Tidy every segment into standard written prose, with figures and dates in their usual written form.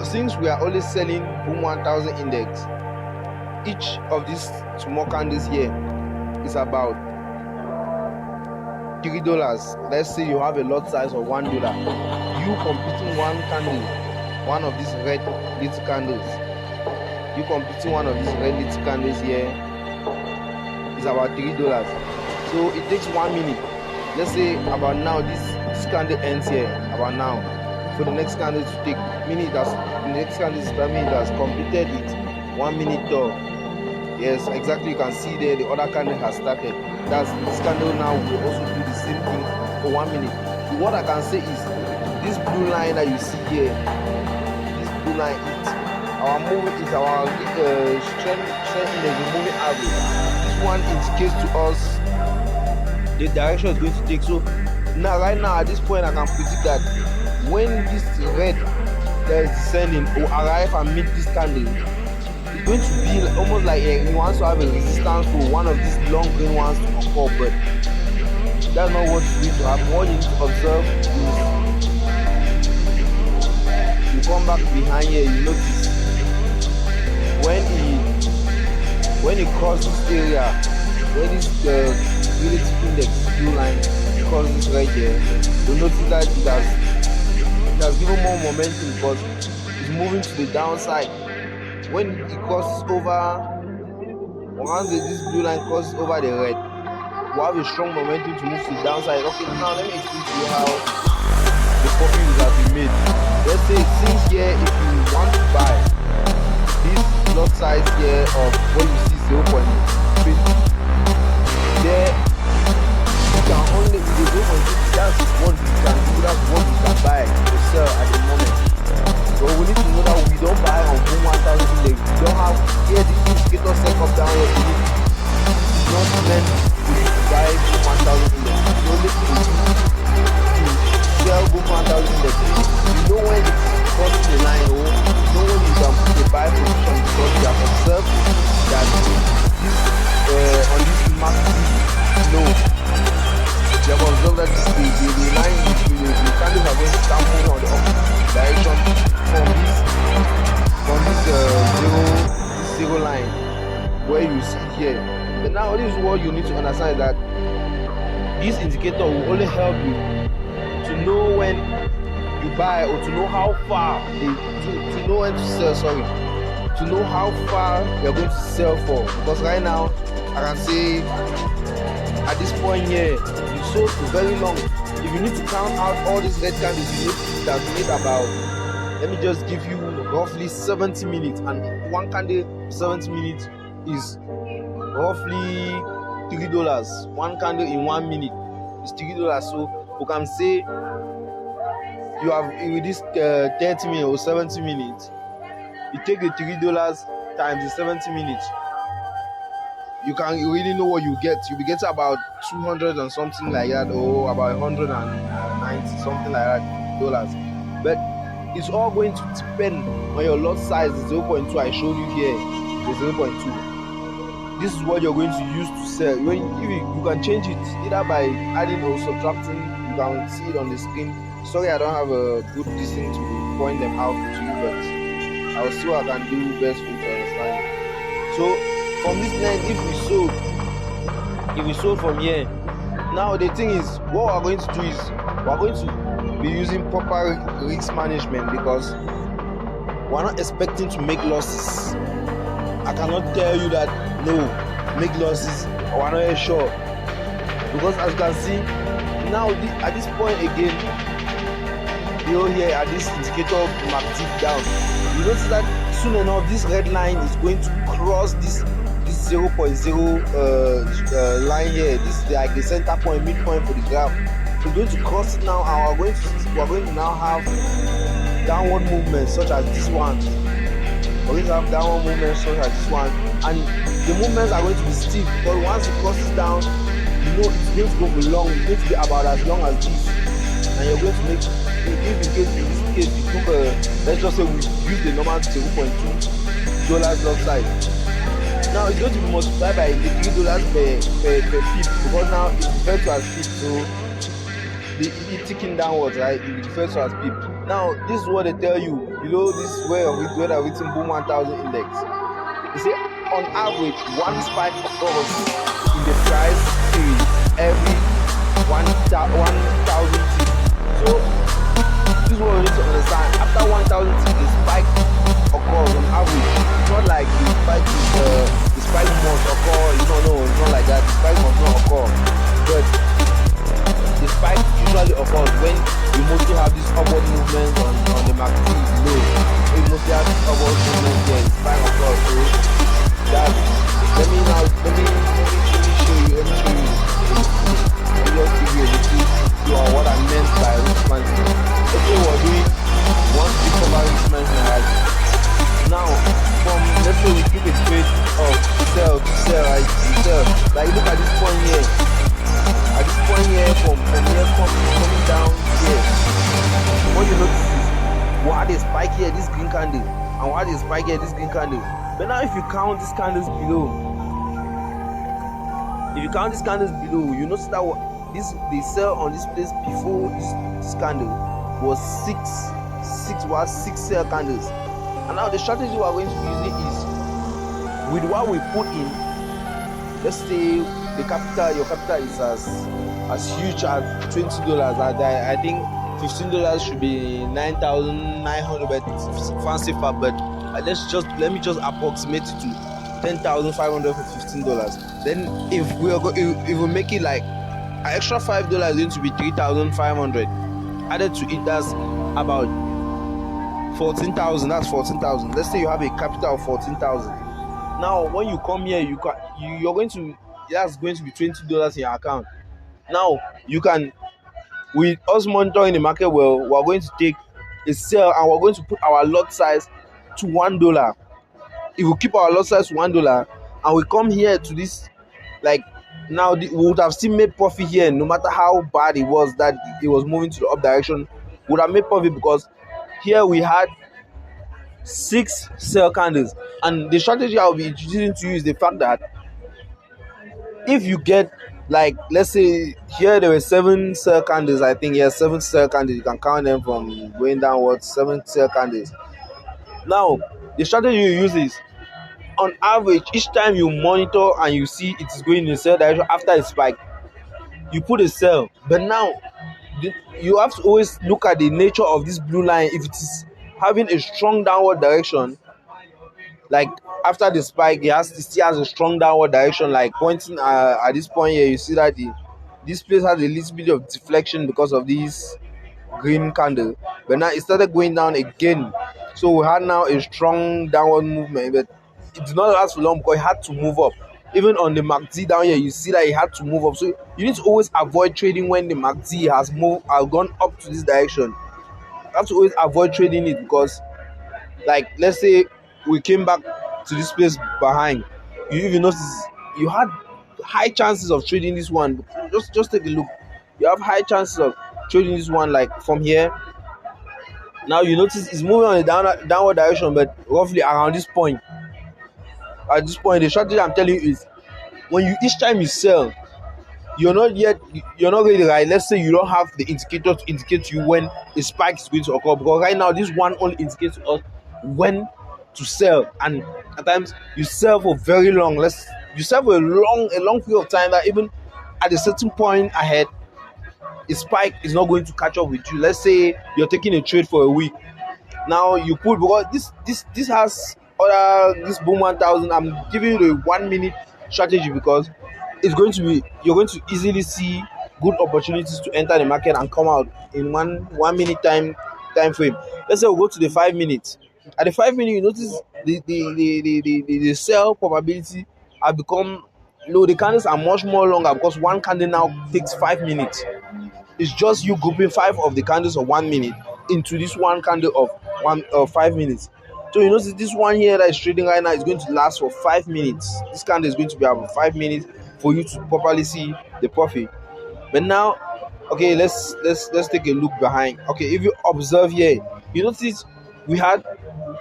since we are only selling boom 1000 index, each of these small candles here is about $3. Let's say you have a lot size of $1. You completing one candle, one of these red little candles, you completing one of these red little candles here is about $3. So it takes 1 minute. Let's say about now this candle ends here about now. For the next candle to take minute, the next candle is it has completed it 1 minute though. Yes, exactly. You can see there the other candle has started. That's this candle now will also do the same thing for 1 minute. What I can say is this blue line that you see here, this blue line is our movement, is our strength index, the moving average. This one indicates to us the direction it's going to take. So now right now at this point I can predict that when this red that is descending will arrive and meet this candle, it's going to be almost like he wants to have a resistance for one of these long green ones to occur, but that's not what you need to have. What you need to observe is you come back behind here, you notice when he crosses this area, when this relative index blue line crosses right here, you notice that it has given more momentum because it's moving to the downside. When it crosses over, once this blue line crosses over the red, we have a strong momentum to move to the downside. Okay, now let me explain to you how the profit has been made. Let's say since here, if you want to buy this lot size here of what you see 0.3, there you can only the 0.6, that's what you can do, that's what you can buy or sell at the moment. So we need to know that we don't buy on boom 1000 index. We don't have here the indicator set up down here. It's not meant to buy boom 1000 index. It's only to sell boom 1000 index. You know when it's crossing the line, or you know when you can put a buy position because you have observed that this on this market low. You have observed that the line, the candles are going to start moving on the opposite direction from this zero line where you see here. But now this is what you need to understand, is that this indicator will only help you to know when you buy, or to know how far to know when to sell, to know how far you're going to sell for. Because right now I can say at this point here you sold for very long. If you need to count out all these red candles, you need to made about, let me just give you roughly 70 minutes, and one candle 70 minutes is roughly $3. One candle in 1 minute is $3. So we can say you have with this 30 minutes or 70 minutes, you take the $3 times the 70 minutes, you can really know what you get. You'll be getting about 200 and something like that, or about 190 something like that dollars. But it's all going to depend on your lot size. The 0.2 I showed you here, the 0.2. This is what you're going to use to sell. You can change it either by adding or subtracting. You can see it on the screen. Sorry, I don't have a good reason to point them out to you, but I'll see what I can do best for you to understand it. So from this line, if we sold from here, now the thing is, what we're going to do is we're going to be using proper risk management, because we're not expecting to make losses. I cannot tell you that no, make losses, or we're not yet sure, because as you can see now at this point again, you here at this indicator mark deep down, you notice that soon enough this red line is going to cross this 0.0 line here. This is like the center point, midpoint for the graph. So we're going to cross it now, and we're going to now have downward movements such as this one. We're going to have downward movements such as this one, and the movements are going to be steep, but once it crosses down, you know it's going to go for long. It's going to be about as long as this, and you're going to make, in this case you took let's just say we use the normal $0.2 lot size. Now it's going to be multiplied by the $3 per pip, because now it's referred to as pip, so it's ticking downwards, right? It refers to as pip. Now this is what they tell you below this way of it, whether written boom 1000 index. You see, on average, one spike occurs in the price series every 1,000 ticks. So this is what we need to understand. After 1,000 ticks, the spike occurs on average. It's not like the spike must occur. You don't know. It's not like that. The spike must not occur. But the spike usually occurs when you mostly have this upward movement on the MACD below. So you mostly have this upward movement here. The spike occurs. So that let me show you. Let me just give you a little view on what I meant by risk management. Let's say we're doing one big cover risk management, right? Now, let's say we keep a trade of sell to sell, right? Sell. Like look at this point here. At this point here, from here coming down here. What you notice is what is spike here, this green candle, and what is spike here, this green candle. But now if you count these candles below, you notice that they sell on this place before this candle was six sell candles. And now the strategy we are going to be using is with what we put in. Let's say your capital is as huge as $20. I think $15 should be 9,900, but it's fanciful. But let me just approximate it to 10,500 for $15. Then if we make it like an extra $5 is going to be 3,500. Added to it, that's about 14,000. That's 14,000. Let's say you have a capital of 14,000. Now when you come here, that's going to be $20 in your account. Now you can, with us monitoring the market well, we're going to take a sell and we're going to put our lot size to $1. If we keep our lot size to $1 and we come here to this, like now we would have still made profit here, no matter how bad it was that it was moving to the up direction. We would have made profit because here we had 6 sell candles. And the strategy I'll be introducing to you is the fact that if you get, like, let's say here there were 7 sell candles, I think. Yes, 7 sell candles. You can count them from going downwards. 7 sell candles. Now the strategy you use is, on average, each time you monitor and you see it is going in the sell direction after a spike, you put a sell. But now you have to always look at the nature of this blue line. If it is having a strong downward direction, like after the spike, it still has a strong downward direction, like pointing at this point here. You see that this place has a little bit of deflection because of this green candle, but now it started going down again. So we had now a strong downward movement, but it did not last for long because it had to move up. Even on the MACD down here, you see that it had to move up. So you need to always avoid trading when the MACD has gone up to this direction. You have to always avoid trading it because, like, let's say we came back to this place behind. You notice you had high chances of trading this one. Just take a look. You have high chances of trading this one, like from here. Now you notice it's moving on a downward direction, but roughly around this point. At this point, the strategy I'm telling you is, when each time you sell, you're not really right. Let's say you don't have the indicator to indicate to you when a spike is going to occur, because right now this one only indicates to us when to sell, and at times you sell for very long. You sell for a long period of time that even at a certain point ahead, a spike is not going to catch up with you. Let's say you're taking a trade for a week. Now you put, because this has this boom 1000. I'm giving you the 1 minute strategy because you're going to easily see good opportunities to enter the market and come out in one minute time frame. Let's say we go to the 5 minutes. At the 5 minute, you notice the sell probability have become low. The candles are much more longer because one candle now takes 5 minutes. It's just you grouping 5 of the candles of 1 minute into this one candle of 5 minutes. So you notice this one here that is trading right now is going to last for 5 minutes. This candle is going to be about 5 minutes for you to properly see the profit. But now, okay, let's take a look behind. Okay, if you observe here, you notice we had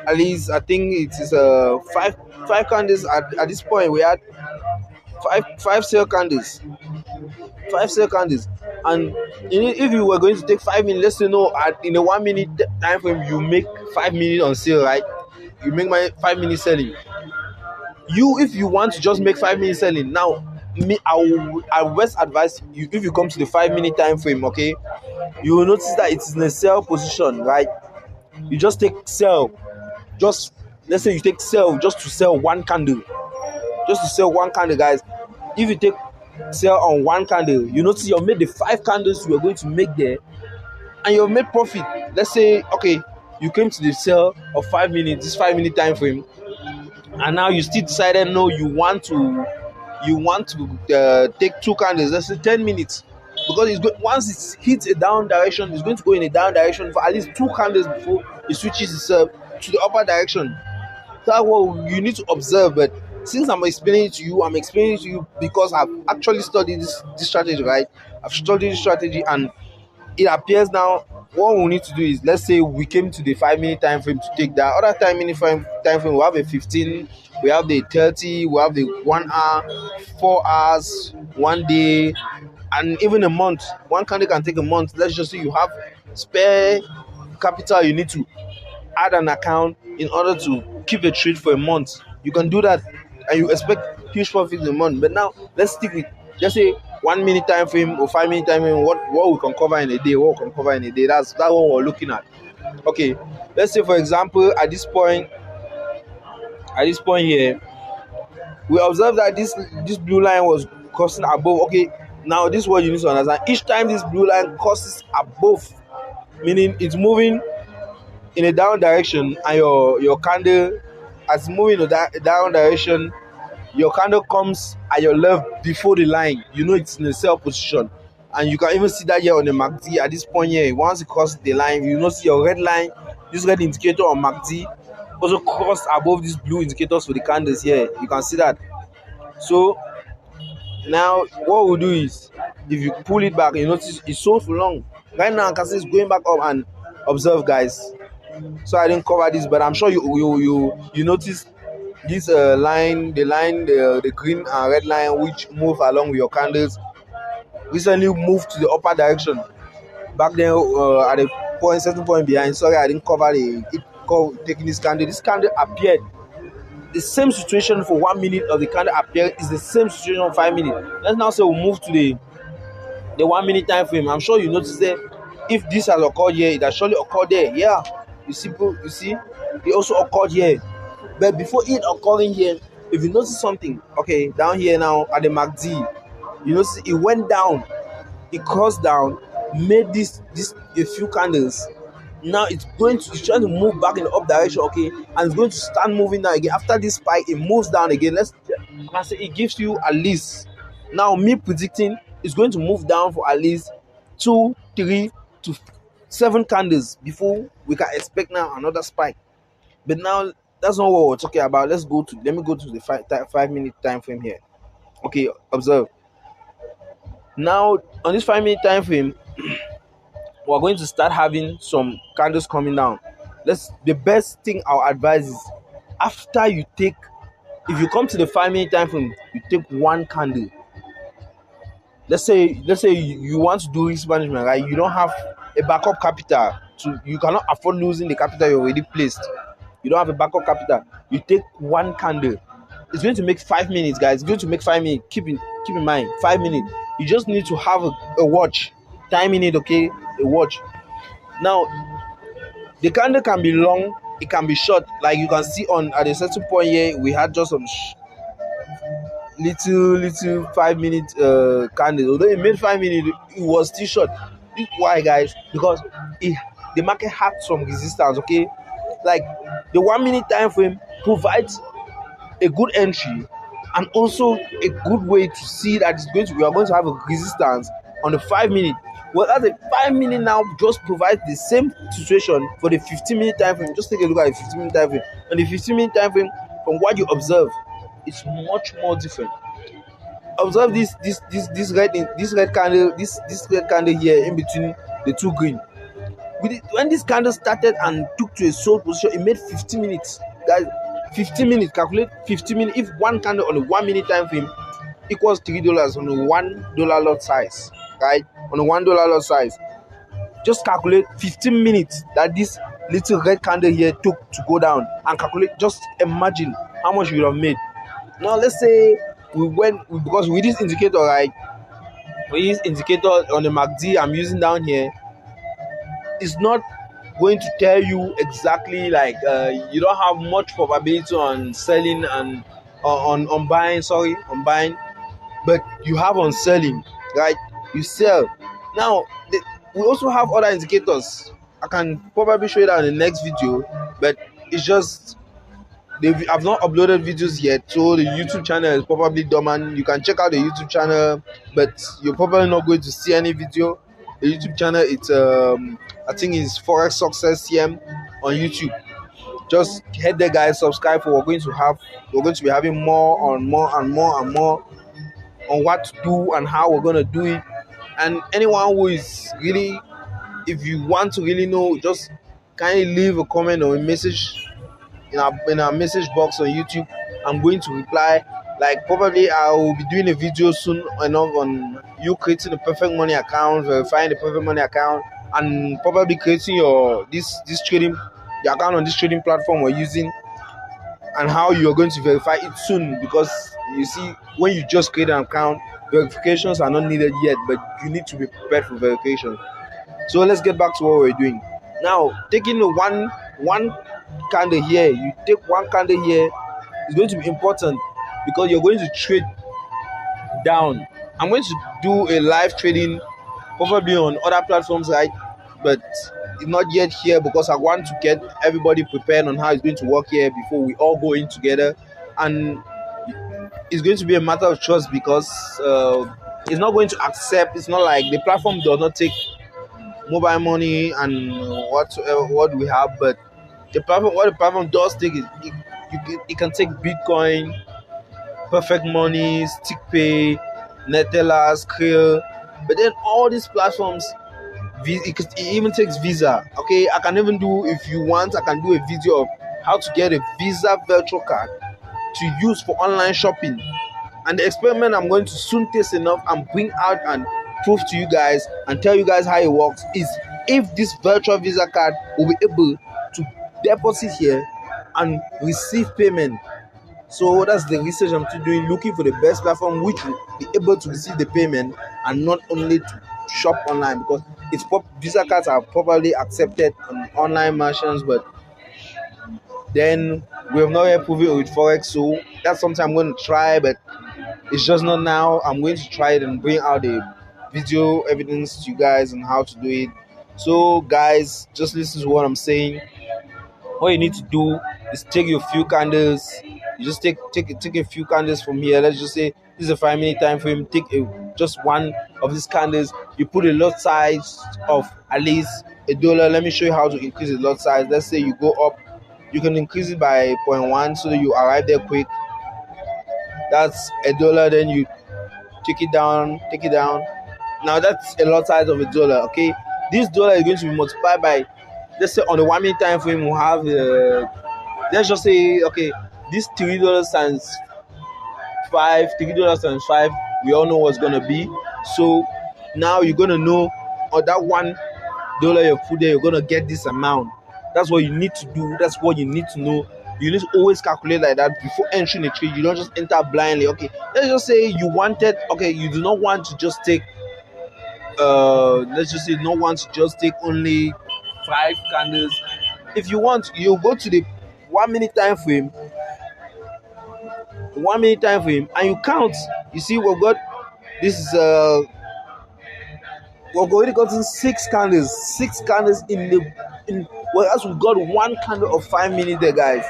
at least, I think it is five candles at this point. We had five sell candles. And if you were going to take 5 minutes, let's say no, in a 1 minute time frame, you make 5 minutes on sale, right? You make my 5 minutes selling. If you want to just make 5 minutes selling, now I will best advise you, if you come to the 5 minute time frame, okay, you will notice that it is in a sell position, right? You just take sell, just let's say you take sell just to sell one candle, guys. If you take sell on one candle, you notice you made the 5 candles you are going to make there, and you made profit. Let's say, okay, you came to the sell of 5 minutes, this 5 minute time frame, and now you still decided no, you want to take 2 candles, let's say 10 minutes, because once it hits a down direction, it's going to go in a down direction for at least 2 candles before it switches itself to the upper direction. That's what you need to observe. But since I'm explaining it to you because I've actually studied this strategy, right? I've studied this strategy, and it appears now what we need to do is, let's say we came to the 5 minute time frame to take that other 10 minute time frame. We have a 15, we have the 30, we have the 1 hour, 4 hours, 1 day, and even a month. One candle can take a month. Let's just say you have spare capital, you need to add an account in order to keep a trade for a month. You can do that, and you expect huge profit in a month. But now let's stick with just say 1 minute time frame or 5 minute time frame. What we can cover in a day. That's what we're looking at. Okay, let's say for example at this point here, we observe that this blue line was crossing above. Okay, now this is what you need to understand. Each time this blue line crosses above, meaning it's moving in a down direction, and your candle as moving in a down direction, your candle comes at your left before the line, you know it's in a sell position. And you can even see that here on the MACD at this point here. Once it crosses the line, you notice your red line, this red indicator on MACD also crossed above these blue indicators for the candles here. You can see that. So now what we'll do is, if you pull it back, you notice it's sold for long. Right now I can see it's going back up. And observe, guys, so I didn't cover this, but I'm sure you notice this the green and red line, which move along with your candles, recently moved to the upper direction. Back then at a certain point behind, sorry I didn't cover taking this candle. This candle appeared the same situation for 1 minute of the candle appeared is the same situation for 5 minutes. Let's now say we move to the 1 minute time frame. I'm sure you notice that if this has occurred here, it has surely occurred there. Yeah, you see, it also occurred here. But before it occurring here, if you notice something, okay, down here now at the MACD, you notice it went down, it crossed down, made this a few candles. Now it's trying to move back in the up direction, okay, and it's going to start moving down again. After this spike, it moves down again. I say it gives you at least, now me predicting it's going to move down for at least 2, 3 to 7 candles before we can expect now another spike. But now that's not what we're talking about. Let me go to the 5 minute time frame here. Okay, observe. Now on this 5 minute time frame, we're going to start having some candles coming down. The best thing I'll advise is, after you take, if you come to the 5 minute time frame, you take one candle. Let's say you want to do risk management, right? You don't have a backup capital, you cannot afford losing the capital you already placed. You don't have a backup capital. You take one candle. It's going to make 5 minutes, guys. It's going to make 5 minutes. Keep in mind, 5 minutes. You just need to have a watch, timing it, okay? A watch. Now, the candle can be long, it can be short. Like you can see at a certain point here, we had just some little 5 minute candles. Although it made 5 minutes, it was still short. Why, guys? Because the market had some resistance, okay? Like the 1 minute time frame provides a good entry and also a good way to see that we are going to have a resistance on the 5 minute. Well, as a 5 minute now just provides the same situation for the 15 minute time frame. Just take a look at the 15 minute time frame. And the 15 minute time frame, from what you observe, it's much more different. Observe this red candle here in between the two green. When this candle started and took to a sold position, it made 15 minutes. Guys, 15 minutes. Calculate 15 minutes. If one candle on a 1 minute time frame equals $3 on a $1 lot size, right? On a $1 lot size. Just calculate 15 minutes that this little red candle here took to go down, and calculate, just imagine how much you would have made. Now let's say because with this indicator, right, with this indicator on the MACD I'm using down here, it's not going to tell you exactly, like you don't have much probability on selling and on buying, on buying, but you have on selling, right? You sell. Now we also have other indicators. I can probably show you that in the next video, but it's just I've not uploaded videos yet, so the YouTube channel is probably dormant. You can check out the YouTube channel, but you're probably not going to see any video. The YouTube channel, it's I think it's Forex Success CM on YouTube. Just head there, guys, subscribe, for we're going to be having more and more and more and more on what to do and how we're going to do it. And anyone who is really, if you want to really know, just kindly leave a comment or a message in our message box on YouTube. I'm going to reply. Like, probably I will be doing a video soon enough on you creating a perfect money account, verifying the perfect money account, and probably creating your this trading, the account on this trading platform we're using, and how you're going to verify it soon. Because you see, when you just create an account, verifications are not needed yet, but you need to be prepared for verification. So let's get back to what we're doing now. Taking the one candle here, you take one candle here, is going to be important because you're going to trade down. I'm going to do a live trading probably on other platforms, right? But it's not yet here because I want to get everybody prepared on how it's going to work here before we all go in together. And it's going to be a matter of trust because it's not going to accept. It's not like the platform does not take mobile money and what we have, but the platform does take is it can take Bitcoin, Perfect Money, StickPay, Neteller, Skrill, but then all these platforms, it even takes Visa. Okay, I can even do, if you want, I can do a video of how to get a Visa virtual card to use for online shopping. And the experiment I'm going to soon test enough and bring out and prove to you guys and tell you guys how it works is if this virtual Visa card will be able to deposit here and receive payment. So that's the research I'm still doing, looking for the best platform which will be able to receive the payment and not only to shop online, because Visa cards are probably accepted on online merchants, but then we have not yet proven it with Forex. So that's something I'm going to try, but it's just not now. I'm going to try it and bring out the video evidence to you guys on how to do it. So guys, just listen to what I'm saying. What you need to do is take your few candles. You just take a few candles from here. Let's just say this is a 5-minute time frame. Take just one of these candles. You put a lot size of at least $1. Let me show you how to increase the lot size. Let's say you go up, you can increase it by 0.1 so that you arrive there quick. That's $1. Then you take it down. Now that's a lot size of $1. Okay, this dollar is going to be multiplied by, let's say on the 1-minute time frame we have let's just say, okay, this $3 times 5, we all know what's gonna be. So now you're gonna know on that $1 you put there, you're gonna get this amount. That's what you need to do. That's what you need to know. You need to always calculate like that before entering a trade. You don't just enter blindly. Okay, let's just say you do not want to just take let's just say no want to just take only 5 candles. If you want, you go to the 1-minute time frame, and you count. You see, we've got this is we've already gotten 6 candles in whereas we've got 1 candle of 5 minutes there, guys.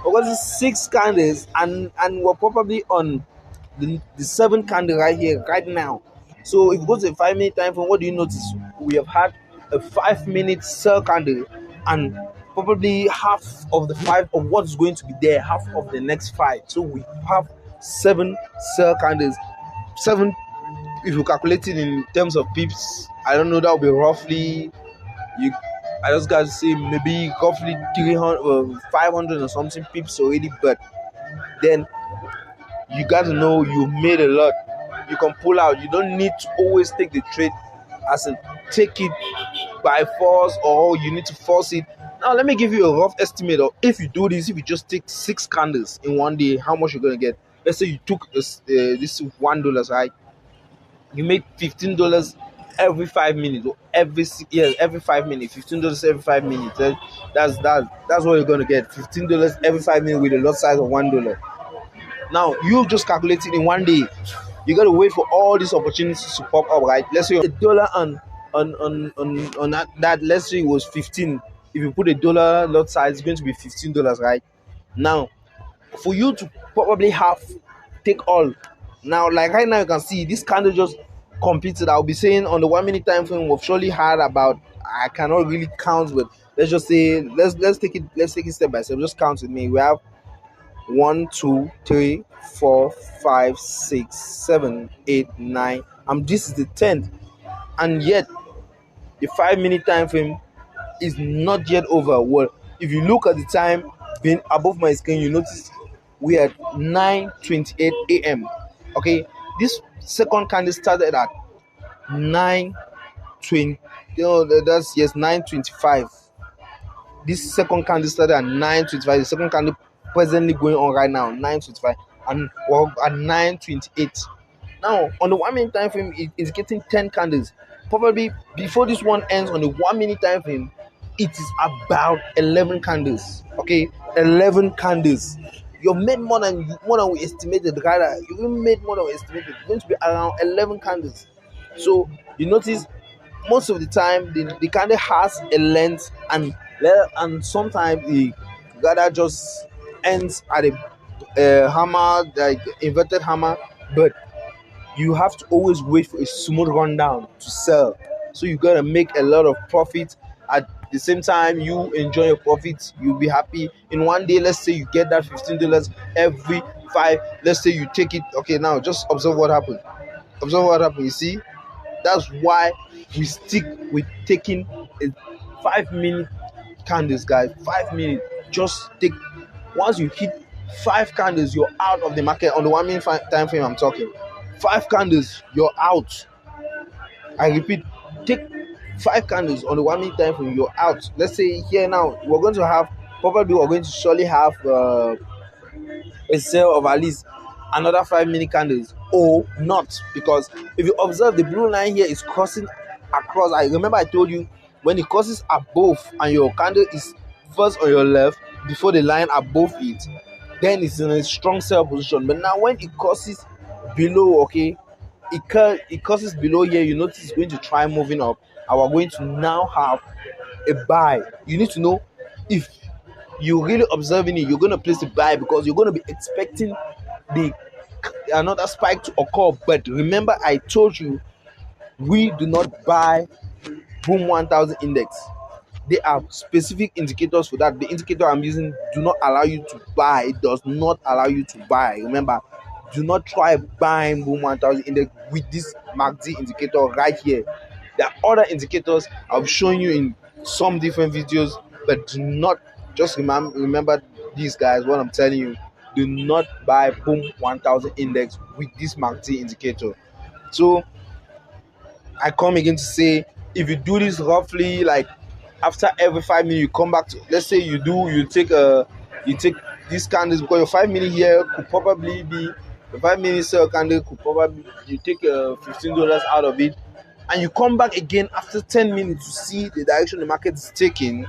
We've got 6 candles, and we're probably on the 7th candle right here right now. So if you go to the 5-minute time frame, what do you notice? We have had a 5-minute sell candle, and probably half of the 5 of what's going to be there, half of the next 5. So we have 7 sell candles. 7, if you calculate it in terms of pips, I don't know, that will be roughly, I just got to say maybe roughly 300 500 or something pips already. But then you got to know you made a lot. you can pull out. You don't need to always take the trade as in take it by force, or you need to force it. Now let me give you a rough estimate of, if you do this, if you just take 6 candles in one day, how much you're gonna get. Let's say you took this $1, right? You make $15 every 5 minutes, or every 5 minutes, $15 every 5 minutes. That's what you're gonna get. $15 every 5 minutes with a lot size of $1. Now you just calculate it in one day. You gotta wait for all these opportunities to pop up, right? Let's say a dollar on that let's say it was 15. If you put a dollar lot size, it's going to be $15, right? Now for you to probably have take all. Now, like right now, you can see this candle just completed. I'll be saying on the 1 minute time frame, we've surely had about, I cannot really count, but let's just say let's take it step by step. Just count with me. We have 1, 2, 3, 4, 5, 6, 7, 8, 9, and this is the 10th, and yet the 5 minute time frame is not yet over. Well, if you look at the time being above my screen, you notice we are at 9:28 a.m. Okay, this second candle started at 9:20. That's yes, 9:25. This second candle started at 9:25. The second candle presently going on right now, 9:25, and we're at 9:28. Now, on the 1 minute time frame, it is getting 10 candles. Probably before this one ends on the 1 minute time frame, it is about 11 candles. Okay, 11 candles. You've made more than we estimated. Rather, you even made more than we estimated. It's going to be around 11 candles. So you notice most of the time the candle has a length, and sometimes the rather just ends at a hammer, like inverted hammer, but you have to always wait for a smooth rundown to sell. So you gotta make a lot of profit. At the same time, you enjoy your profits. You'll be happy. In one day, let's say you get that $15 every 5. Let's say you take it. Okay, now just observe what happened. Observe what happened. You see, that's why we stick with taking a 5 minute candles, guys. 5 minutes. Just take. Once you hit 5 candles, you're out of the market. On the 1 minute time frame, I'm talking. 5 candles, you're out. I repeat, take 5 candles on the 1 minute time frame, you're out. Let's say here now we're going to surely have a sale of at least another 5 minute candles, or not, because if you observe, the blue line here is crossing across. I remember I told you, when it crosses above and your candle is first on your left before the line above it, then it's in a strong sell position. But now when it crosses below, okay, it crosses below here, you notice it's going to try moving up, and we're going to now have a buy. You need to know, if you're really observing it, you're going to place the buy, because you're going to be expecting another spike to occur. But remember, I told you, we do not buy boom 1000 index. There are specific indicators for that. The indicator I'm using do not allow you to buy. It does not allow you to buy. Remember, do not try buying boom 1000 index with this MACD indicator right here. There are other indicators I'll be showing you in some different videos, but do not, just remember these guys, what I'm telling you. Do not buy boom 1000 index with this MACD indicator. So I come again to say, if you do this roughly, like after every 5 minutes, you come back to, let's say you take these candles, because your 5 minute here could probably be, the 5 minute sell candle could probably, you take $15 out of it, and you come back again after 10 minutes to see the direction the market is taking.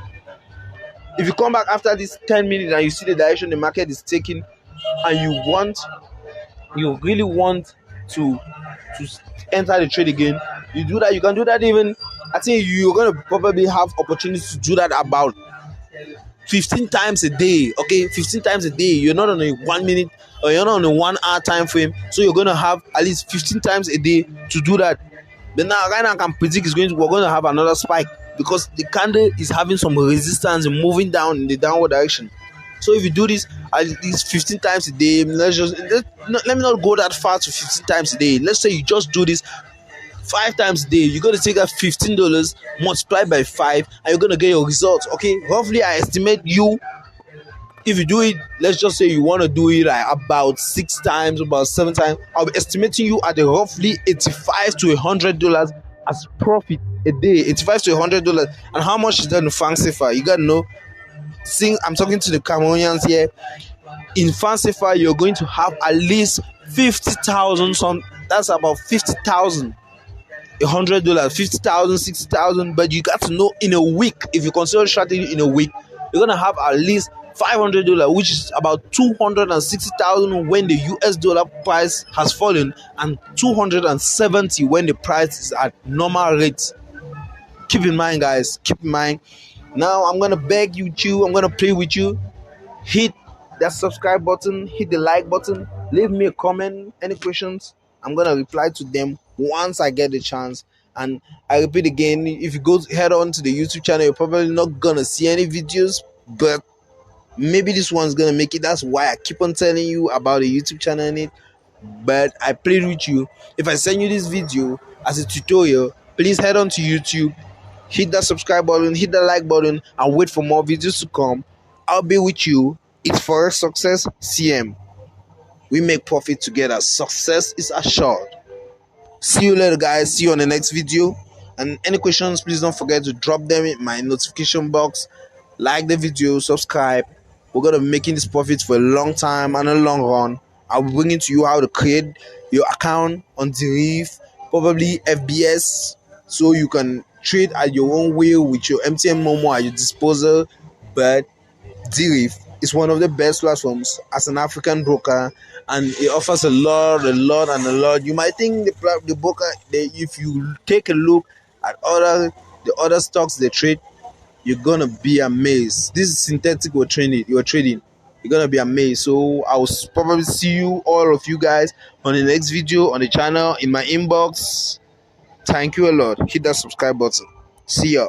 If you come back after this 10 minutes and you see the direction the market is taking, and you really want to enter the trade again, you do that. You can do that. Even I think you're going to probably have opportunity to do that about 15 times a day. Okay, 15 times a day. You're not on a 1 minute, or you're not on a 1 hour time frame, so you're going to have at least 15 times a day to do that. But now right now I can predict we're going to have another spike, because the candle is having some resistance and moving down in the downward direction. So if you do this at least 15 times a day, let me not go that far to 15 times a day. Let's say you just do this 5 times a day. You're going to take that $15 multiplied by 5, and you're going to get your results. Okay, roughly I estimate you, if you do it, let's just say you want to do it like about 6 times, about 7 times, I'll be estimating you at a roughly $85 to $100 as profit a day. $85 to $100. And how much is that in Fancify? You gotta know. Since I'm talking to the Cameroonians here, in Fancify you're going to have at least 50,000. Some that's about 50,000. $100, 50,000, 60,000. But you got to know in a week, if you consider strategy in a week, you're gonna have at least $500, which is about 260,000 when the US dollar price has fallen, and 270 when the price is at normal rates. Keep in mind, guys. Keep in mind. Now I'm gonna beg you, I'm gonna play with you. Hit that subscribe button, hit the like button, leave me a comment. Any questions, I'm gonna reply to them once I get the chance. And I repeat again, if you go head on to the YouTube channel, you're probably not gonna see any videos, but maybe this one's gonna make it. That's why I keep on telling you about the YouTube channel in it. But I played with you. If I send you this video as a tutorial, please head on to YouTube, hit that subscribe button, hit the like button, and wait for more videos to come. I'll be with you. It's for success, CM. We make profit together. Success is assured. See you later, guys. See you on the next video. And any questions, please don't forget to drop them in my notification box. Like the video, subscribe. We're gonna be making this profit for a long time and a long run. I'll be bringing to you how to create your account on the Reef, probably FBS, so you can trade at your own will with your MTN Momo at your disposal. But Reef is one of the best platforms as an African broker, and it offers a lot. You might think the broker, if you take a look at the other stocks they trade, you're gonna be amazed. This is synthetic you're trading. You're gonna be amazed. So I'll probably see you, all of you guys, on the next video on the channel, in my inbox. Thank you a lot. Hit that subscribe button. See ya.